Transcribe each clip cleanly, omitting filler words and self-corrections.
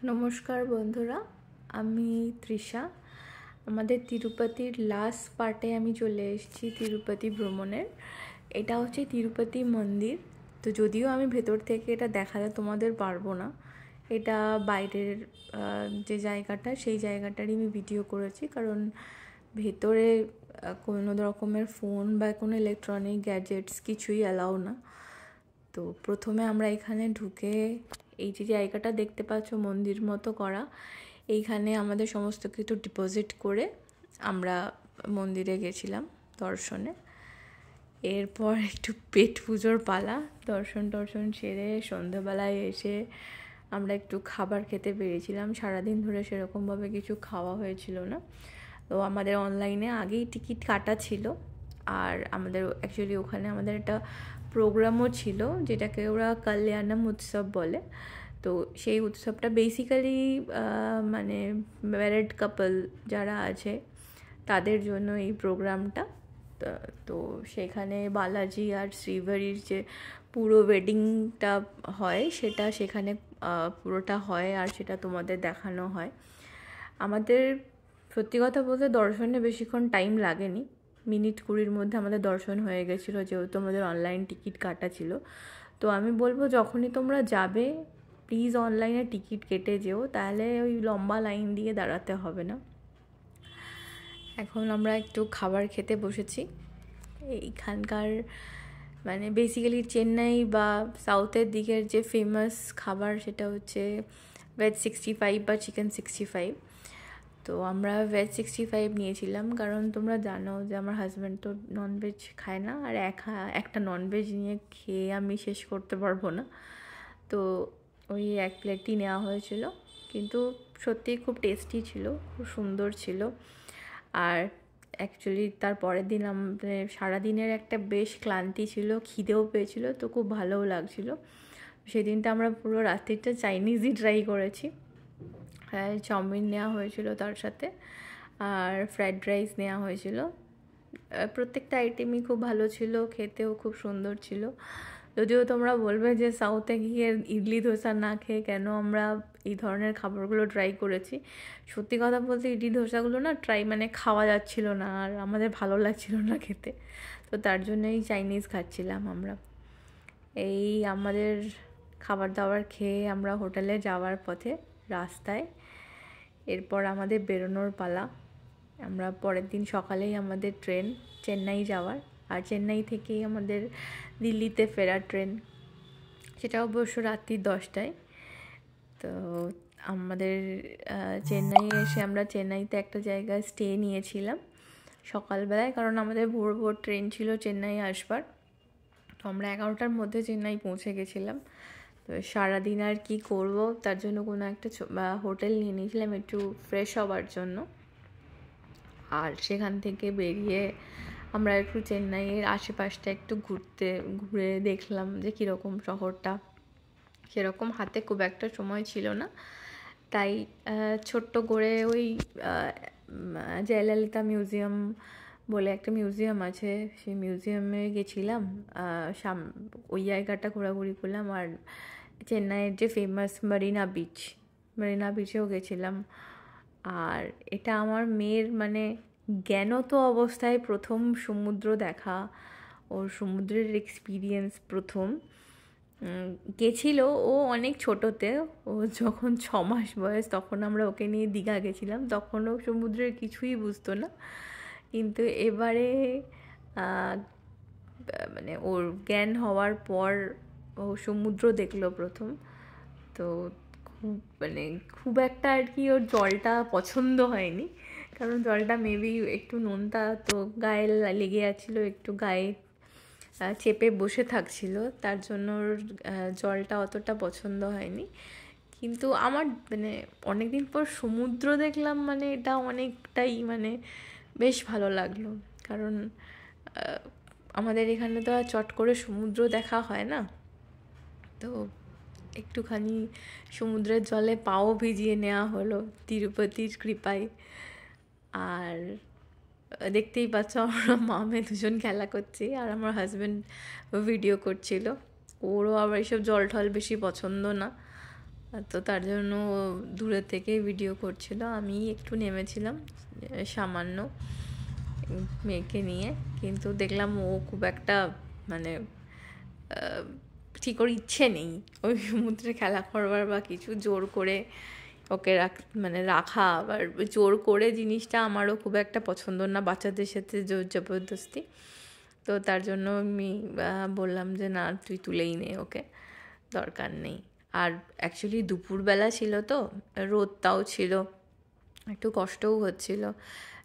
নমস্কার বন্ধুরা, আমি তৃষা। আমাদের তিরুপতির লাস্ট পার্টে আমি চলে এসেছি তিরুপতি ভ্রমণের। এটা হচ্ছে তিরুপতি মন্দির। তো যদিও আমি ভেতর থেকে এটা দেখাতে তোমাদের পারবো না, এটা বাইরের যে জায়গাটা সেই জায়গাটারই আমি ভিডিও করেছি, কারণ ভেতরে কোনো রকমের ফোন বা কোনো ইলেকট্রনিক গ্যাজেটস কিছুই অ্যালাউ না। তো প্রথমে আমরা এখানে ঢুকে এই যে জায়গাটা দেখতে পাচ্ছ মন্দির মতো করা, এইখানে আমাদের সমস্ত কিছু ডিপোজিট করে আমরা মন্দিরে গেছিলাম দর্শনে। এরপর একটু পেট পুজোর পালা, দর্শন সেরে সন্ধ্যাবেলায় এসে আমরা একটু খাবার খেতে বেরিয়েছিলাম। সারাদিন ধরে সেরকমভাবে কিছু খাওয়া হয়েছিল না, তো আমাদের অনলাইনে আগেই টিকিট কাটা ছিল। আর আমাদের অ্যাকচুয়ালি ওখানে আমাদের একটা প্রোগ্রামও ছিল, যেটাকে ওরা কল্যাণম উৎসব বলে। তো সেই উৎসবটা বেসিক্যালি মানে ম্যারেড কাপল যারা আছে তাদের জন্য এই প্রোগ্রামটা। তো সেখানে বালাজি আর শ্রীবাড়ির যে পুরো ওয়েডিংটা হয় সেটা সেখানে পুরোটা হয়, আর সেটা তোমাদের দেখানো হয়। আমাদের সত্যি কথা বলতে দর্শনে বেশিক্ষণ টাইম লাগেনি, মিনিট 20-র মধ্যে আমাদের দর্শন হয়ে গেছিলো, যেহেতু আমাদের অনলাইন টিকিট কাটা ছিল। তো আমি বলবো যখনই তোমরা যাবে প্লিজ অনলাইনে টিকিট কেটে যেও, তাহলে ওই লম্বা লাইন দিয়ে দাঁড়াতে হবে না। এখন আমরা একটু খাবার খেতে বসেছি। এইখানকার মানে বেসিক্যালি চেন্নাই বা সাউথের দিকের যে ফেমাস খাবার সেটা হচ্ছে ভেজ 65 বা চিকেন 65। তো আমরা ভেজ 65 নিয়েছিলাম, কারণ তোমরা জানো যে আমার হাজব্যান্ড তো ননভেজ খায় না, আর একটা ননভেজ নিয়ে খেয়ে আমি শেষ করতে পারবো না। তো ওই এক প্লেটই নেওয়া হয়েছিল, কিন্তু সত্যিই খুব টেস্টি ছিল, খুব সুন্দর ছিল। আর অ্যাকচুয়ালি তার পরের দিন আমাদের সারাদিনের একটা বেশ ক্লান্তি ছিল, খিদেও পেয়েছিল, তো খুব ভালোও লাগছিলো। সেদিনটা আমরা পুরো রাত্রিটা চাইনিজই ট্রাই করেছি। হ্যাঁ, চাউমিন নেওয়া হয়েছিল তার সাথে, আর ফ্রাইড রাইস নেওয়া হয়েছিল। প্রত্যেকটা আইটেমই খুব ভালো ছিল, খেতেও খুব সুন্দর ছিল। যদিও তোমরা বলবে যে সাউথে গিয়ে ইডলি ধোসা না খেয়ে কেন আমরা এই ধরনের খাবারগুলো ট্রাই করেছি। সত্যি কথা বলতে ইডলি ধোসাগুলো না খাওয়া যাচ্ছিল না, আর আমাদের ভালো লাগছিল না খেতে। তো তার জন্যই চাইনিজ খাচ্ছিলাম আমরা। এই আমাদের খাবার দাবার খেয়ে আমরা হোটেলে যাওয়ার পথে রাস্তায় এরপর আমাদের বেরোনোর পালা। আমরা পরের দিন সকালেই আমাদের ট্রেন চেন্নাই যাওয়ার, আর চেন্নাই থেকেই আমাদের দিল্লিতে ফেরার ট্রেন, সেটা অবশ্য রাত্রি 10টায়। তো আমাদের চেন্নাই এসে আমরা চেন্নাইতে একটা জায়গায় স্টে নিয়েছিলাম সকালবেলায়, কারণ আমাদের ভোর ভোর ট্রেন ছিল চেন্নাই আসবার। তো আমরা 11টার মধ্যে চেন্নাই পৌঁছে গেছিলাম। তো সারাদিন আর কি করব, তার জন্য কোনো একটা হোটেল নিয়ে নিয়েছিলাম একটু ফ্রেশ হওয়ার জন্য। আর সেখান থেকে বেরিয়ে আমরা একটু চেন্নাইয়ের আশেপাশটা একটু ঘুরে দেখলাম যে কীরকম শহরটা। সেরকম হাতে খুব একটা সময় ছিল না, তাই ছোট্ট করে ওই জয়ললিতা মিউজিয়াম বলে একটা মিউজিয়াম আছে, সেই মিউজিয়ামে গেছিলাম। ওই জায়গাটা ঘোরাঘুরি করলাম, আর চেন্নাইয়ের যে ফেমাস মেরিনা বিচেও গেছিলাম। আর এটা আমার মেয়ের জ্ঞানত অবস্থায় প্রথম সমুদ্র দেখা, ওর সমুদ্রের এক্সপিরিয়েন্স প্রথম। গেছিল ও অনেক ছোটোতে, ও যখন 6 মাস বয়স তখন আমরা ওকে নিয়ে দীঘা গেছিলাম, তখনও সমুদ্রের কিছুই বুঝতো না। কিন্তু এবারে ওর জ্ঞান হওয়ার পর ও সমুদ্র দেখলো প্রথম। তো খুব একটা আর কি ওর জলটা পছন্দ হয়নি, কারণ জলটা মেবি একটু নোনতা, তো গায়ে লেগে যাচ্ছিলো, একটু গায়ে চেপে বসে থাকছিল, তার জন্য ওর জলটা অতটা পছন্দ হয়নি। কিন্তু আমার অনেকদিন পর সমুদ্র দেখলাম, এটা অনেকটাই বেশ ভালো লাগলো, কারণ আমাদের এখানে তো আর চট করে সমুদ্র দেখা হয় না। তো একটুখানি সমুদ্রের জলে পাও ভিজিয়ে নেওয়া হলো তিরুপতির কৃপায়। আর দেখতেই পাচ্ছ আমরা মেয়ে দুজন খেলা করছি, আর আমার হাজব্যান্ড ভিডিও করছিল। ওরও আবার এইসব জল ঠল বেশি পছন্দ না, তো তার জন্য দূরের থেকেই ভিডিও করছিল, আমি একটু নেমেছিলাম সামান্য মেয়েকে নিয়ে, কিন্তু দেখলাম ও খুব একটা মানে ঠিক ওর ইচ্ছে নেই ওই সমুদ্রে খেলা করবার বা কিছু, জোর করে ওকে রাখা আবার জোর করে জিনিসটা আমারও খুব একটা পছন্দ না, বাচ্চাদের সাথে জোর জবরদস্তি। তো তার জন্য আমি বললাম যে না, তুই তুলেই নে ওকে, দরকার নেই। আর অ্যাকচুয়ালি দুপুরবেলা ছিল তো, রোদটাও ছিল, একটু কষ্টও হচ্ছিল।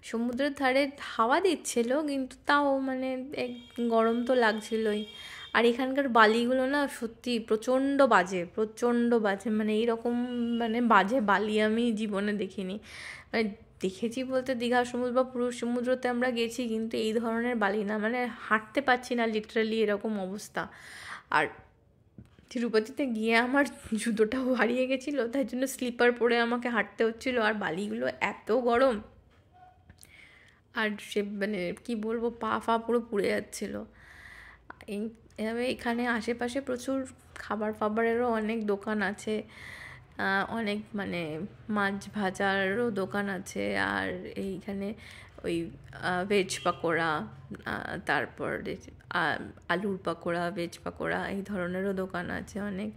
সমুদ্রের ধারে হাওয়া দিচ্ছিল কিন্তু তাও মানে গরম তো লাগছিলই। আর এখানকার বালিগুলো না সত্যি প্রচণ্ড বাজে, প্রচণ্ড বাজে, মানে এইরকম মানে বাজে বালি আমি জীবনে দেখিনি। মানে দেখেছি বলতে দীঘা সমুদ্র বা পুরো সমুদ্রতে আমরা গেছি, কিন্তু এই ধরনের বালি না, মানে হাঁটতে পারছি না লিটারালি, এরকম অবস্থা। আর তিরুপতিতে গিয়ে আমার জুতোটাও হারিয়ে গেছিলো, তাই জন্য স্লিপার পরে আমাকে হাঁটতে হচ্ছিলো, আর বালিগুলো এত গরম, আর সে মানে কী বলবো, পা ফা পুরো পুড়ে যাচ্ছিলো। এভাবে এখানে আশেপাশে প্রচুর খাবার ফাবারেরও অনেক দোকান আছে, অনেক মানে মাছ ভাজারও দোকান আছে, আর এইখানে ওই ভেজ পাকোড়া, তারপর আলুর পাকোড়া, ভেজ পাকোড়া এই ধরনেরও দোকান আছে অনেক।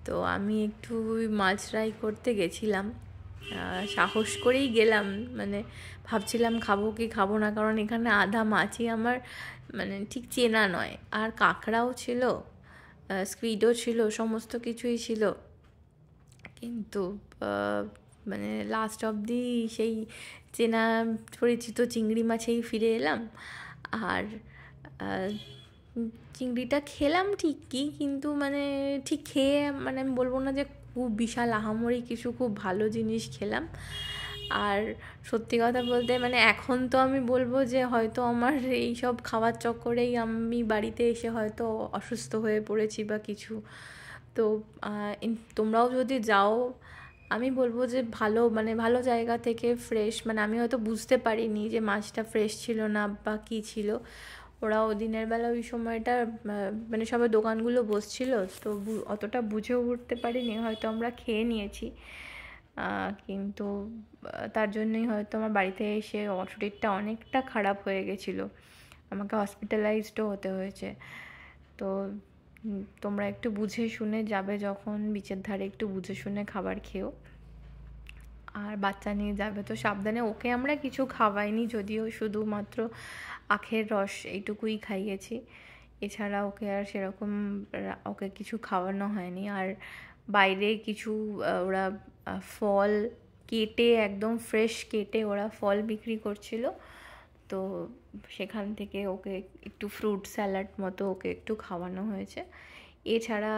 তো আমি একটু মাছ ফ্রাই করতে গেছিলাম, সাহস করেই গেলাম, মানে ভাবছিলাম খাবো কি খাবো না, কারণ এখানে আধা মাছই আমার মানে ঠিক চেনা নয়। আর কাঁকড়াও ছিল, স্কুইডও ছিল, সমস্ত কিছুই ছিল, কিন্তু মানে লাস্ট অবধি সেই চেনা পরিচিত চিংড়ি মাছেই ফিরে এলাম। আর চিংড়িটা খেলাম ঠিকই, কিন্তু মানে ঠিক খেয়ে মানে আমি বলবো না যে খুব বিশাল আহামরি কিছু খুব ভালো জিনিস খেলাম। আর সত্যি কথা বলতে মানে এখন তো আমি বলবো যে হয়তো আমার এই সব খাওয়ার চক্করেই আমি বাড়িতে এসে হয়তো অসুস্থ হয়ে পড়েছি বা কিছু। তো তোমরাও যদি যাও, আমি বলবো যে ভালো মানে ভালো জায়গা থেকে ফ্রেশ, মানে আমি হয়তো বুঝতে পারিনি যে মাছটা ফ্রেশ ছিল না বা কী ছিল। ওরাও দিনের বেলা ওই সময়টা মানে সবাই দোকানগুলো বসছিল, তো অতটা বুঝেও উঠতে পারিনি, হয়তো আমরা খেয়ে নিয়েছি, কিন্তু তার জন্যই হয়তো আমার বাড়িতে এসে শরীরটা অনেকটা খারাপ হয়ে গেছিলো, আমাকে হসপিটালাইজডও হতে হয়েছে। তো তোমরা একটু বুঝে শুনে যাবে যখন বিচের ধারে, একটু বুঝে শুনে খাবার খেও। আর বাচ্চা নিয়ে যাবে তো সাবধানে। ওকে আমরা কিছু খাওয়াইনি, যদিও শুধুমাত্র আখের রস এইটুকুই খাইয়েছি, এছাড়া ওকে আর সেরকম ওকে কিছু খাওয়ানো হয়নি। আর বাইরে কিছু ওরা ফল কেটে, একদম ফ্রেশ কেটে ওরা ফল বিক্রি করছিল, তো সেখান থেকে ওকে একটু ফ্রুট স্যালাড মতো ওকে একটু খাওয়ানো হয়েছে, এছাড়া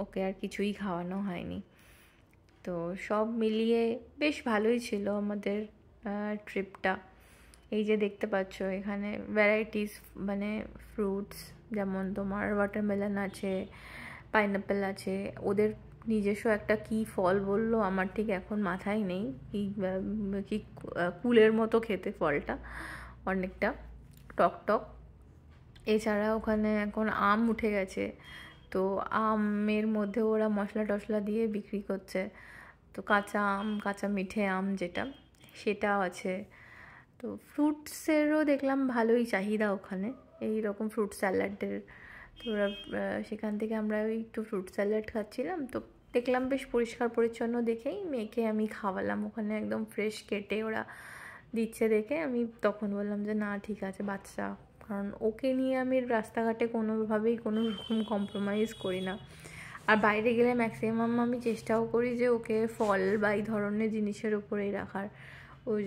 ওকে আর কিছুই খাওয়ানো হয়নি। তো সব মিলিয়ে বেশ ভালোই ছিল আমাদের ট্রিপটা। এই যে দেখতে পাচ্ছ এখানে ভ্যারাইটিস মানে ফ্রুটস, যেমন তোমার ওয়াটারমেলন আছে, পাইনঅ্যাপেল আছে, ওদের নিজস্ব একটা কী ফল বললো আমার ঠিক এখন মাথায় নেই, কি কুলের মতো খেতে ফলটা, অনেকটা টক টক। এছাড়া ওখানে এখন আম উঠে গেছে, তো আমের মধ্যে ওরা মশলা টশলা দিয়ে বিক্রি করছে, তো কাঁচা আম, কাঁচা মিঠে আম যেটা, সেটাও আছে। তো ফ্রুটসেরও দেখলাম ভালোই চাহিদা ওখানে, এই রকম ফ্রুট স্যালাডের। তো ওরা সেখান থেকে আমরা ওই একটু ফ্রুট স্যালাড খাচ্ছিলাম, তো দেখলাম বেশ পরিষ্কার পরিচ্ছন্ন দেখেই মেয়েকে আমি খাওয়ালাম, ওখানে একদম ফ্রেশ কেটে ওরা দিচ্ছে দেখে আমি তখন বললাম যে না ঠিক আছে বাচ্চা, কারণ ওকে নিয়ে আমি রাস্তাঘাটে কোনোভাবেই কোনো রকম কম্প্রোমাইজ করি না। আর বাইরে গেলে ম্যাক্সিমাম আমি চেষ্টাও করি যে ওকে ফল বা এই ধরনের জিনিসের উপরেই রাখার, ওই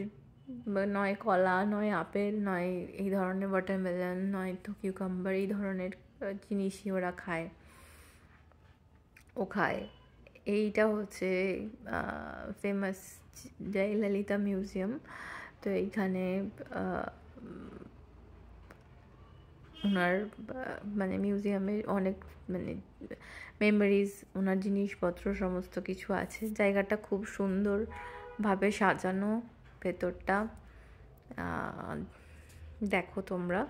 নয় কলা, নয় আপেল, নয় এই ধরনের ওয়াটারমেলন, নয় তো কিউকাম্বার, এই ধরনের জিনিসই ওরা খায়, ও খায়। এইটা হচ্ছে ফেমাস জয়ললিতা মিউজিয়াম। তো এইখানে ওনার মানে মিউজিয়ামে অনেক মানে মেমোরিজ, ওনার জিনিসপত্র সমস্ত কিছু আছে। জায়গাটা খুব সুন্দরভাবে সাজানো, ভেতরটা দেখো তোমরা।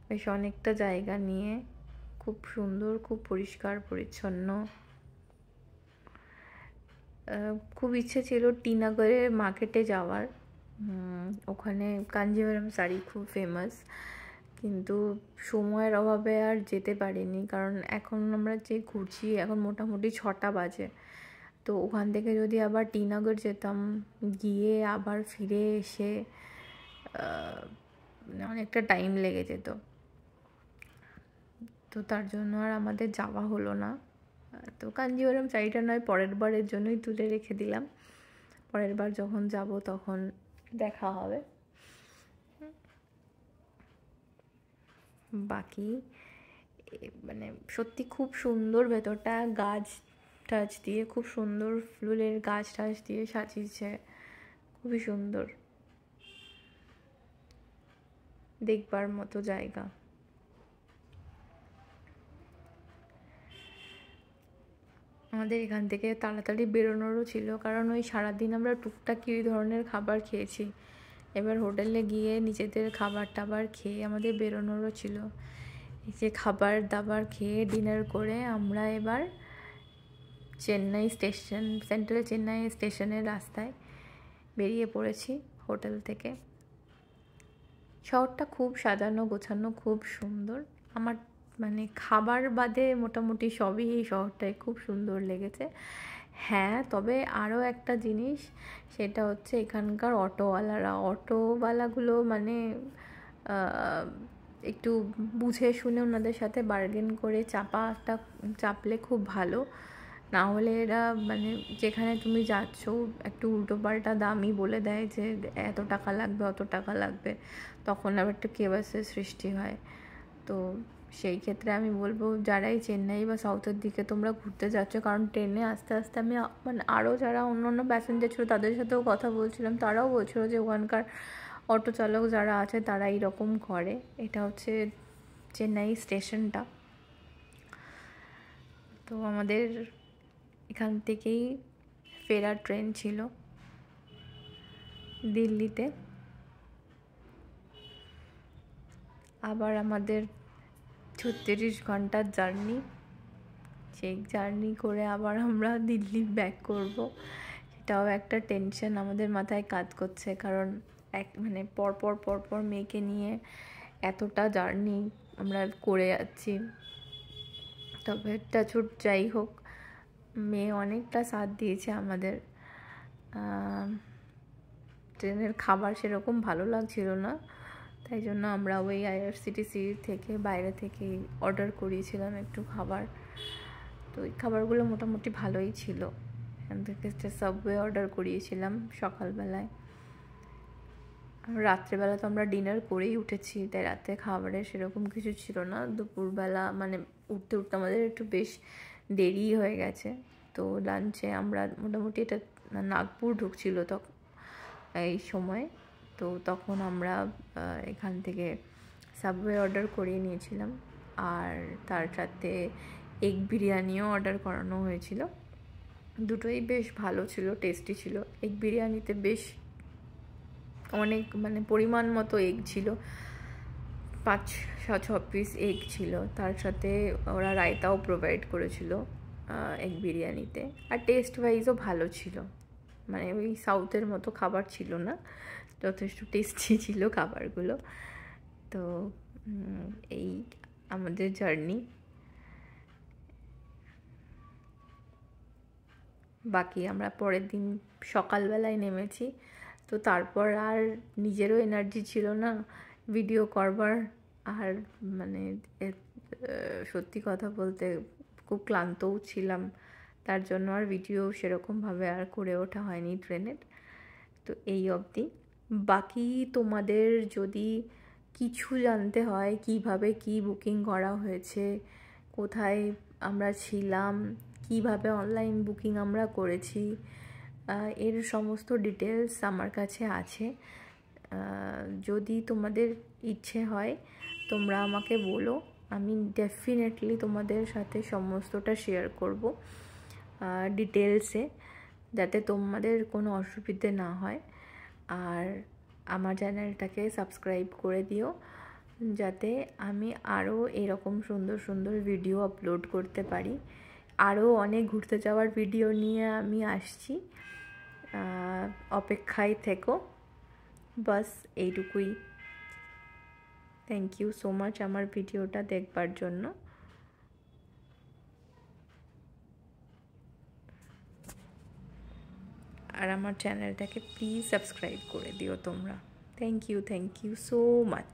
বেশ অনেকটা জায়গা নিয়ে খুব সুন্দর, খুব পরিষ্কার পরিচ্ছন্ন। খুব ইচ্ছে ছিল টি নগরের মার্কেটে যাওয়ার, ওখানে কাঞ্জিভারাম শাড়ি খুব ফেমাস, কিন্তু সময়ের অভাবে আর যেতে পারিনি। কারণ এখন আমরা যে ঘুরছি, এখন মোটামুটি 6টা বাজে, তো ওখান থেকে যদি আবার টি নগর যেতাম, গিয়ে আবার ফিরে এসে অনেকটা টাইম লেগে যেত, তো তার জন্য আর আমাদের যাওয়া হলো না। তো কাঞ্জিভারাম শাড়িটা নয় পরের বারের জন্যই তুলে রেখে দিলাম, পরের বার যখন যাব তখন দেখা হবে। বাকি মানে সত্যি খুব সুন্দর, ভেতরটা গাছ টাছ দিয়ে খুব সুন্দর, ফুলের গাছ টাছ দিয়ে সাজিয়েছে, খুবই সুন্দর, দেখবার মতো জায়গা। আমাদের এখান থেকে তাড়াতাড়ি বেরোনোরও ছিল, কারণ ওই সারাদিন আমরা টুকটাক কী ধরনের খাবার খেয়েছি, এবার হোটেলে গিয়ে নিজেদের খাবার টাবার খেয়ে আমাদের বেরোনোরও ছিল। এই যে খাবার দাবার খেয়ে ডিনার করে আমরা এবার চেন্নাই স্টেশন, সেন্ট্রাল চেন্নাই স্টেশনের রাস্তায় বেরিয়ে পড়েছি হোটেল থেকে। শহরটা খুব সাজানো গোছানো, খুব সুন্দর। আমার মানে খাবার বাদে মোটামুটি সবই এই শহরটায় খুব সুন্দর লেগেছে। হ্যাঁ, তবে আরও একটা জিনিস, সেটা হচ্ছে এখানকার অটোওয়ালাগুলো মানে একটু বুঝে শুনে ওনাদের সাথে বার্গেন করে চাপলে খুব ভালো, না হলে এরা মানে যেখানে তুমি যাচ্ছ একটু উল্টোপাল্টা দামই বলে দেয়, যে এত টাকা লাগবে অত টাকা লাগবে, তখন আবার একটু কেওয়াসের সৃষ্টি হয়। তো সেই ক্ষেত্রে আমি বলবো, যারাই চেন্নাই বা সাউথের দিকে তোমরা ঘুরতে যাচ্ছ, কারণ ট্রেনে আস্তে আস্তে আমি মানে আরও যারা অন্য প্যাসেঞ্জার ছিল তাদের সাথেও কথা বলছিলাম, তারাও বলছিল যে ওখানকার অটো চালক যারা আছে তারা এইরকম করে। এটা হচ্ছে চেন্নাই স্টেশনটা। তো আমাদের এখান থেকেই ফেরার ট্রেন ছিল দিল্লিতে। আবার আমাদের 36 ঘন্টার জার্নি, সেই জার্নি করে আবার আমরা দিল্লি ব্যাক করব, সেটাও একটা টেনশন আমাদের মাথায় কাজ করছে, কারণ মানে পরপর মেয়েকে নিয়ে এতটা জার্নি আমরা করে যাচ্ছি। তবে টাচউড যাই হোক, মেয়ে অনেকটা সাথ দিয়েছে আমাদের। ট্রেনের খাবার সেরকম ভালো লাগছিল না, তাই জন্য আমরা ওই IRCTC থেকে বাইরে থেকে অর্ডার করিয়েছিলাম একটু খাবার। তো ওই খাবারগুলো মোটামুটি ভালোই ছিল। এখান থেকে সাবওয়ে অর্ডার করিয়েছিলাম সকালবেলায়। রাত্রেবেলা তো আমরা ডিনার করেই উঠেছি, তাই রাতে খাবারের সেরকম কিছু ছিল না। দুপুরবেলা মানে উঠতে আমাদের একটু বেশ দেরি হয়ে গেছে, তো লাঞ্চে আমরা মোটামুটি, এটা নাগপুর ঢুকছিল তখন এই সময়, তো তখন আমরা এখান থেকে সাবওয়ে অর্ডার করিয়ে নিয়েছিলাম, আর তার সাথে এগ বিরিয়ানিও অর্ডার করানো হয়েছিল। দুটোই বেশ ভালো ছিল, টেস্টি ছিল। এগ বিরিয়ানিতে বেশ অনেক মানে পরিমাণ মতো এগ ছিল, 5-6 পিস এগ ছিল, তার সাথে ওরা রায়তাও প্রোভাইড করেছিল এগ বিরিয়ানিতে। আর টেস্ট ওয়াইজও ভালো ছিল, মানে ওই সাউথের মতো খাবার ছিল না, যথেষ্ট টেস্টি ছিল খাবারগুলো। তো এই আমাদের জার্নি। বাকি আমরা পরের দিন সকালবেলায় নেমেছি, তো তারপর আর নিজেরও এনার্জি ছিল না ভিডিও করবার, আর মানে সত্যি কথা বলতে খুব ক্লান্তও ছিলাম, তার জন্য আর ভিডিও সেরকমভাবে আর করে ওঠা হয়নি ট্রেনের। তো এই অবধি। বাকি তোমাদের যদি কিছু জানতে হয়, কিভাবে কি বুকিং করা হয়েছে, কোথায় আমরা ছিলাম, কিভাবে অনলাইন বুকিং আমরা করেছি, এর সমস্ত ডিটেলস আমার কাছে আছে। যদি তোমাদের ইচ্ছে হয় তোমরা আমাকে বলো, আমি ডেফিনেটলি তোমাদের সাথে সমস্তটা শেয়ার করব ডিটেলসে, যাতে তোমাদের কোনো অসুবিধে না হয়। আর আমার চ্যানেলটাকে সাবস্ক্রাইব করে দিও, যাতে আমি আরও এরকম সুন্দর সুন্দর ভিডিও আপলোড করতে পারি। আরও অনেক ঘুরতে যাওয়ার ভিডিও নিয়ে আমি আসছি, অপেক্ষায় থেকো। বাস এইটুকুই। থ্যাংক ইউ সো মাচ আমার ভিডিওটা দেখবার জন্য। আর আমার চ্যানেলটাকে প্লিজ সাবস্ক্রাইব করে দিও তোমরা। Thank you so much.